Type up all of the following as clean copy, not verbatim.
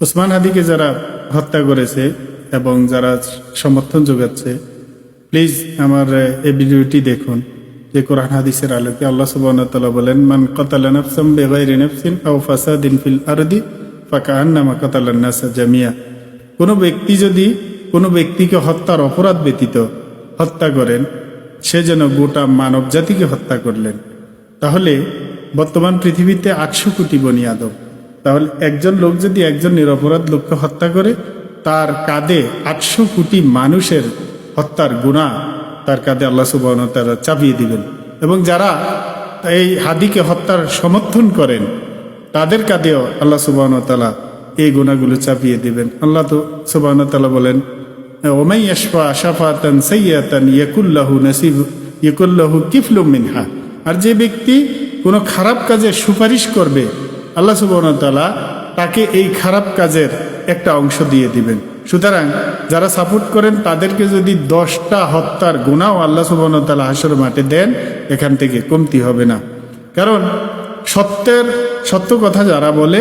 ওসমান হাদিকে যারা হত্যা করেছে এবং যারা সমর্থন যোগাচ্ছে, প্লিজ আমার এই ভিডিওটি দেখুন যে কোরআন হাদিসের আলোকে আল্লাহ সুবহানাহু ওয়া তাআলা বলেন, মান কাতালা নাফসান বিগাইরি নাফসিন আও ফাসাদিন ফিল আরদি ফাকাআন্নামা কাতালান নাসা জামিয়া। কোনো ব্যক্তি যদি কোনো ব্যক্তিকে হত্যার অপরাধ ব্যতীত হত্যা করেন, সে যেন গোটা মানব জাতিকে হত্যা করলেন। তাহলে বর্তমান পৃথিবীতে 800 কোটি বনি আদম, তাহলে একজন লোক যদি একজন নিরপরাধ লোককে হত্যা করে, তার কাঁধে 800 কোটি মানুষের হত্যার গুনাহ তার কাঁধে আল্লাহ সুবহানাহু ওয়া তাআলা চাপিয়ে দিবেন। এবং যারা এই হাদিকে হত্যার সমর্থন করেন, তাদের কাঁধেও আল্লাহ সুবহানাহু ওয়া তাআলা এই গুনাহগুলো চাপিয়ে দিবেন। আল্লাহ তো সুবহানাহু ওয়া তাআলা বলেন, ওমাই ইয়াশফা শাফাতান সাইয়্যাতান ইয়াকুল্লাহু কিফলুম মিনহা। আর যে ব্যক্তি কোনো খারাপ কাজের সুপারিশ করবে, আল্লাহ সুবহানাহু ওয়া তাআলা তাকে এই খারাপ কাজের একটা অংশ দিয়ে দিবেন। সুতরাং যারা সাপোর্ট করেন তাদেরকে যদি 10টা হত্যার গুনাহ আল্লাহ সুবহানাহু ওয়া তাআলা হাশরের মাঠে দেন, এখান থেকে কমতি হবে না। কারণ সত্য কথা যারা বলে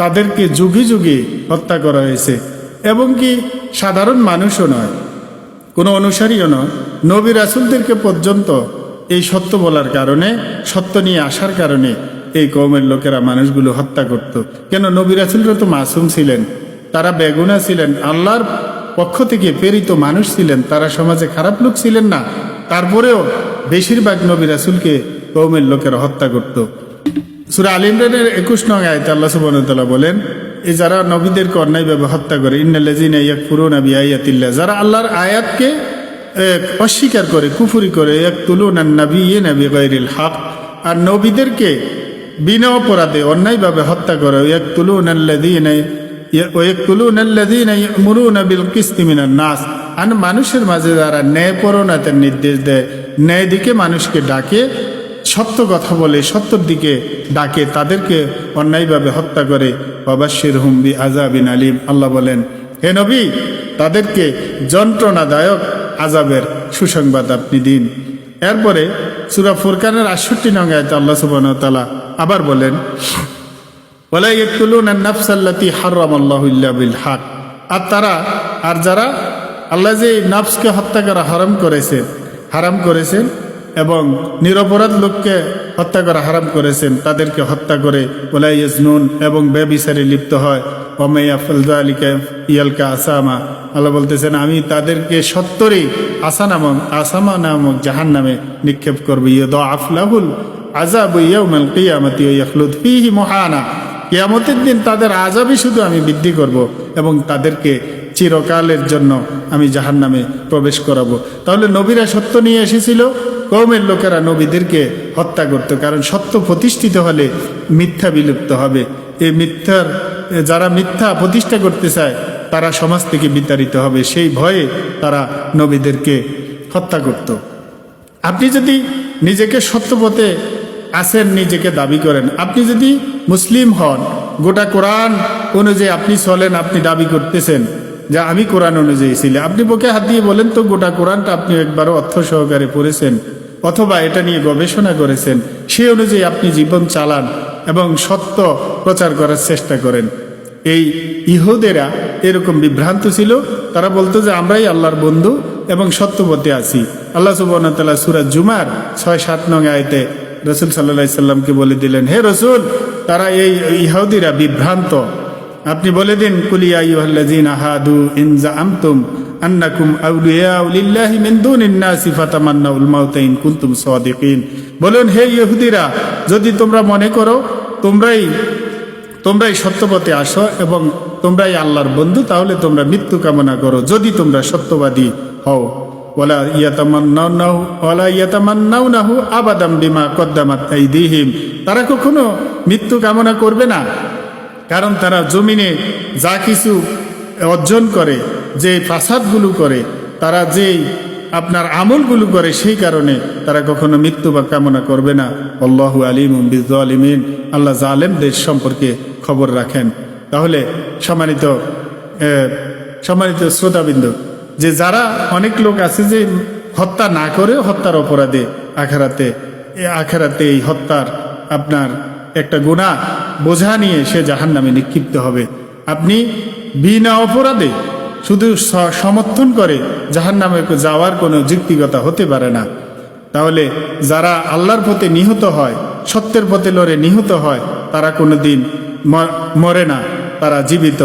তাদেরকে যুগে যুগে হত্যা করা হয়েছে, এবং কি সাধারণ মানুষও নয়, কোনো অনুসারীও নয়, নবী রাসূলদেরকে পর্যন্ত এই সত্য বলার কারণে, সত্য নিয়ে আসার কারণে এই কওমের লোকেরা মানুষগুলো হত্যা করত। কেন? নবী রাসূলরা তো মাসুম ছিলেন, তারা বেগুনাহ ছিলেন, আল্লাহর পক্ষ থেকে প্রেরিত মানুষ ছিলেন, তারা সমাজে খারাপ লোক ছিলেন না। তারপরেও বেশিরভাগ নবী রাসূলকে কওমের লোকেরা হত্যা করত। সূরা আল ইমরানের 21 নং আয়াতে আল্লাহ সুবহানাহু ওয়া তাআলা বলেন, এই যারা নবীদেরকে অন্যায়ভাবে হত্যা করে, ইন্নাল্লাযীনা ইয়াকফুরুনা বিআয়াতিল্লাহ, যারা আল্লাহর আয়াতকে অস্বীকার করে, কুফরি করে, ইয়াকতুলুনান নাবিয়্যিনা বিগাইরিল হক, আর নবীদেরকে বিনা অপরাধে অন্যায়ভাবে হত্যা করে, ইয়াকতুলুনাল্লাযীনা ইয়া'মুরুনা বিল কিসতি মিনান নাস, আর মানুষের মাঝে যারা ন্যায়পরায়ণতার নির্দেশ দেয়, ন্যায় দিকে মানুষকে ডাকে, সত্য কথা বলে, সত্যর দিকে ডাকে, তাদেরকে অন্যায়ভাবে হত্যা করে, ওয়াবাশশিরহুম বিআযাবিন আলীম। আল্লাহ বলেন, হে নবী, তাদেরকে যন্ত্রণাদায়ক আযাবের সুসংবাদ আপনি দিন। এরপরে সূরা ফুরকানের 68 নং আয়াতে আল্লাহ সুবহানাহু ওয়া তাআলা আবার বলেন, ওয়ালা ইয়াকতুলুনান নাফসাল্লাতী হারামাল্লাহু ইল্লা বিল হক, আর যারা আল্লাহ যে নফসকে হত্যা করা হারাম করেছেন এবং নিরপরাধ লোককে হত্যা করা হারাম করেছেন, তাদেরকে হত্যা করে, ওয়ালা ইয়াজনুন, এবং ব্যভিচারে লিপ্ত হয়, ওয়া মা ইয়াফআল যালিকা ইয়ালকা আসামা। আল্লাহ বলতেছেন, আমি তাদেরকে সত্তরই আসামা নামক জাহান্নামে নিক্ষেপ করব। ইউদাআফ লাহুল আযাবু ইয়াউমাল কিয়ামাতি ওয়া ইয়াখলুদ ফীহি মুহানা, কিয়ামতের দিন তাদের আযাবই শুধু আমি বৃদ্ধি করব এবং তাদেরকে চিরকালের জন্য আমি জাহান্নামে প্রবেশ করাবো। তাহলে নবীরা সত্য নিয়ে এসেছিল, কওমের লোকেরা নবীদেরকে হত্যা করত, কারণ সত্য প্রতিষ্ঠিত হলে মিথ্যা বিলুপ্ত হবে। এই যারা মিথ্যা প্রতিষ্ঠা করতে চায় তারা সমাজ থেকে বিতাড়িত হবে, সেই ভয়ে তারা নবীদেরকে হত্যা করত। আপনি যদি নিজেকে সত্যপথে আছেন, নিজেকে দাবি করেন, আপনি যদি মুসলিম হন, গোটা কোরআন অনুযায়ী আপনি চলেন, আপনি দাবি করতেছেন যে আমি কোরআন অনুযায়ী ছিলাম, আপনি বুকে হাত দিয়ে বলেন তো গোটা কোরআনটা আপনি একবারও অর্থ সহকারে পড়েছেন অথবা এটা নিয়ে গবেষণা করেছেন, সেই অনুযায়ী আপনি জীবন চালান এবং সত্য প্রচার করার চেষ্টা করেন। এই ইহুদেরা এরকম বিভ্রান্ত ছিল, তারা বলতো যে আমরাই আল্লাহর বন্ধু এবং সত্যপথে আছি। আল্লাহ সুবহানাহু ওয়া তাআলা সূরা জুমার 6-7 নং আয়াতে রাসূল সাল্লাল্লাহু আলাইহি সাল্লামকে বলে দিলেন, হে রাসূল, তারা এই ইহুদিরা বিভ্রান্ত, আপনি বলে দিন, কুলি ইয়া আইয়ুহাল্লাযীনা হাদু ইন যাআমতুম আন্নাকুম আউলিয়াউ লিল্লাহি মিন দুনিন নাসি ফাতামান্নাউল মাউতা ইন কুনতুম সাদিকিন। বলুন, হে ইহুদিরা, যদি তোমরা মনে করো তোমরাই সত্যপথে আসো এবং তোমরাই আল্লাহর বন্ধু, তাহলে তোমরা মৃত্যু কামনা করো যদি তোমরা সত্যবাদী হও। ওয়ালা ইয়াতামান্নাউনাহু আবাদাম বিমা কদ্দামাত আইদিহিম, তারা কখনো মৃত্যু কামনা করবে না, কারণ তারা জমিনে যা কিছু অর্জন করে, যে ফাসাদগুলো করে, তারা যেই আপনার আমলগুলো করে, সেই কারণে তারা কখনো মৃত্যু বা কামনা করবে না। আল্লাহু আলিমুম বিয-যালিমিন, আল্লাহ জালেমদের সম্পর্কে খবর রাখেন। তাহলে সম্মানিত শ্রোতাবৃন্দ, যে যারা অনেক লোক আছে যে হত্যা না করে হত্যার অপরাধে আখেরাতে এই হত্যার আপনার একটা গুনাহ বোঝা নিয়ে সে জাহান্নামে নিক্ষিপ্ত হবে। আপনি বিনা অপরাধে শুধু সমর্থন করে জাহান্নামে যাওয়ার কোনো যুক্তিকতা হতে পারে না। তাহলে যারা আল্লাহর পথে নিহত হয়, সত্যের পথে লড়ে নিহত হয়, তারা কোনোদিন মরে না, তারা জীবিত।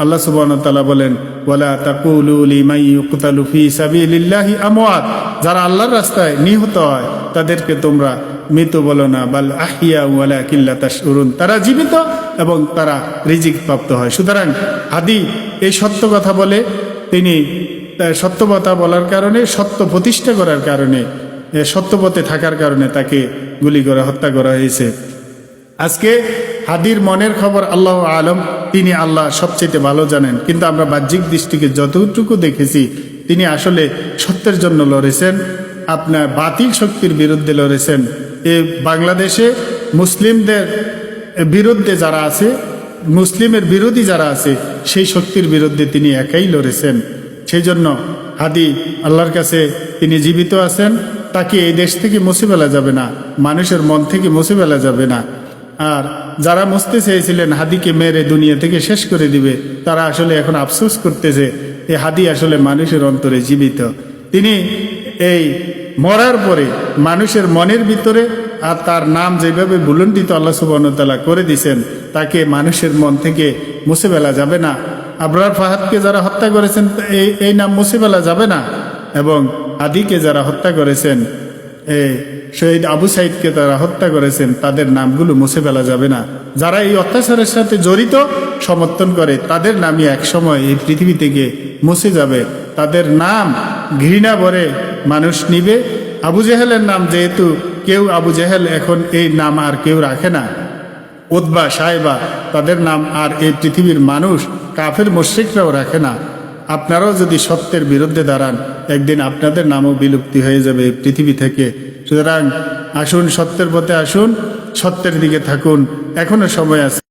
আল্লাহ সুবহানাহু ওয়া তাআলা বলেন, ওয়ালা তাকুলু লিমান ইউকতালু ফি সাবিলিল্লাহি আমওয়াত, যারা আল্লাহর রাস্তায় নিহত হয় তাদেরকে তোমরা মৃত বলো না, বাল আহিয়া ওয়ালাকিন লা তাশউরুন, তারা জীবিত এবং তারা রিজিক প্রাপ্ত হয়। সুতরাং হাদি এই সত্য কথা বলে, তিনি সত্য কথা বলার কারণে, সত্য প্রতিষ্ঠা করার কারণে, সত্যপথে থাকার কারণে তাকে গুলি করে হত্যা করা হয়েছে। আজকে হাদির মনের খবর আল্লাহ আলম, তিনি আল্লাহ সবচেয়ে ভালো জানেন, কিন্তু আমরা বাহ্যিক দৃষ্টিকে যতটুকু দেখেছি তিনি আসলে সত্যের জন্য লড়েছেন, আপনার বাতিল শক্তির বিরুদ্ধে লড়েছেন। এ বাংলাদেশে মুসলিমদের বিরুদ্ধে যারা আছে, মুসলিমের বিরোধী যারা আছে, সেই শক্তির বিরুদ্ধে তিনি একাই লড়েছেন। সেই জন্য হাদি আল্লাহর কাছে তিনি জীবিত আছেন, তাকে এই দেশ থেকে মুছে ফেলা যাবে না, মানুষের মন থেকে মুছে ফেলা যাবে না। আর যারা মুছতে চেয়েছিলেন হাদিকে মেরে দুনিয়া থেকে শেষ করে দিবে, তারা আসলে এখন আফসোস করতেছে এই হাদি আসলে মানুষের অন্তরে জীবিত। তিনি এই মরার পরে মানুষের মনের ভিতরে, আর তার নাম যেভাবে বুলন্দিত আল্লাহ সুবহানাহু ওয়া তাআলা করে দিয়েছেন, তাকে মানুষের মন থেকে মুছে ফেলা যাবে না। আবরার ফাহাদকে যারা হত্যা করেছেন এই নাম মুছে ফেলা যাবে না, এবং হাদিকে যারা হত্যা করেছেন, শহীদ আবু সাইদকে তারা হত্যা করেছেন, তাদের নামগুলো মুছে ফেলা যাবে না। যারা এই অত্যাচারের সাথে জড়িত সমর্থন করে, তাদের নামই একসময় এই পৃথিবী থেকে মুছে যাবে। তাদের নাম ঘৃণা ভরে মানুষ নিবে। আবু জেহেলের নাম যেহেতু কেউ, আবু জেহেল এখন এই নাম আর কেউ রাখে না, উতবা সাহেবা, তাদের নাম আর এই পৃথিবীর মানুষ, কাফের মুশরিকরাও রাখে না। আপনারাও যদি সত্যের বিরুদ্ধে দাঁড়ান, একদিন আপনাদের নামও বিলুপ্তি হয়ে যাবে এই পৃথিবী থেকে। সুতরাং আসুন, সত্যের পথে আসুন, সত্যের দিকে থাকুন, এখনো সময় আছে।